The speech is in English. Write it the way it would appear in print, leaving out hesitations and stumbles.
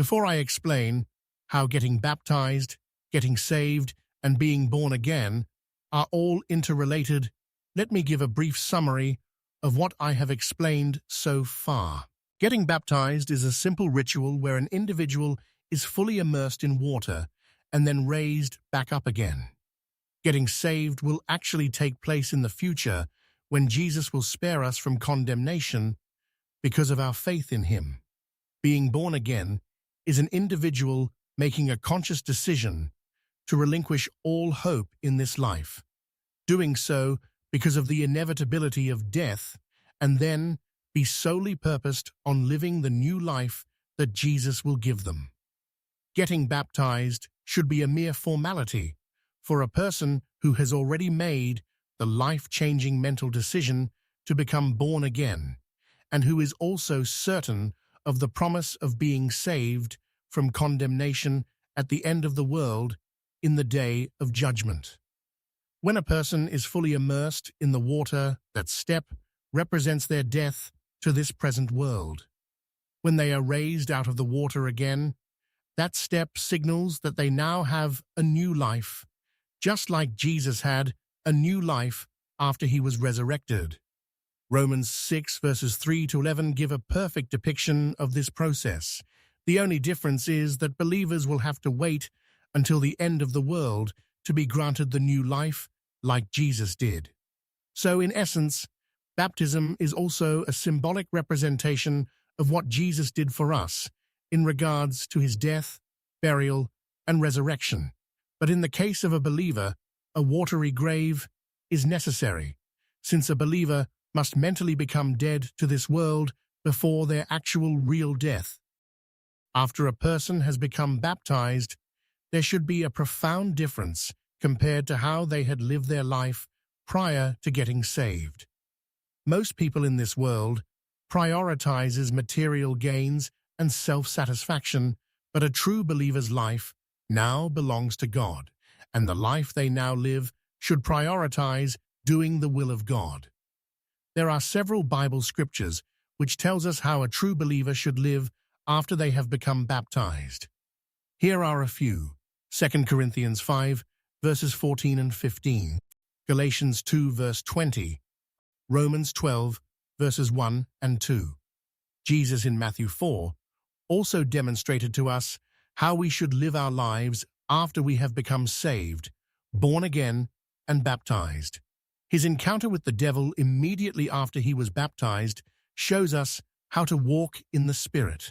Before I explain how getting baptized, getting saved, and being born again are all interrelated, let me give a brief summary of what I have explained so far. Getting baptized is a simple ritual where an individual is fully immersed in water and then raised back up again. Getting saved will actually take place in the future when Jesus will spare us from condemnation because of our faith in him. Being born again is an individual making a conscious decision to relinquish all hope in this life, doing so because of the inevitability of death, and then be solely purposed on living the new life that Jesus will give them. Getting baptized should be a mere formality for a person who has already made the life-changing mental decision to become born again, and who is also certain of the promise of being saved from condemnation at the end of the world in the day of judgment. When a person is fully immersed in the water, that step represents their death to this present world. When they are raised out of the water again, that step signals that they now have a new life, just like Jesus had a new life after he was resurrected. Romans 6 verses 3 to 11 give a perfect depiction of this process. The only difference is that believers will have to wait until the end of the world to be granted the new life like Jesus did. So in essence, baptism is also a symbolic representation of what Jesus did for us in regards to his death, burial, and resurrection. But in the case of a believer, a watery grave is necessary, since a believer must mentally become dead to this world before their actual real death. After a person has become baptized, there should be a profound difference compared to how they had lived their life prior to getting saved. Most people in this world prioritizes material gains and self-satisfaction, but a true believer's life now belongs to God, and the life they now live should prioritize doing the will of God. There are several Bible scriptures which tells us how a true believer should live after they have become baptized. Here are a few: 2 Corinthians 5, verses 14 and 15, Galatians 2, verse 20, Romans 12, verses 1 and 2. Jesus in Matthew 4 also demonstrated to us how we should live our lives after we have become saved, born again, and baptized. His encounter with the devil immediately after he was baptized shows us how to walk in the Spirit.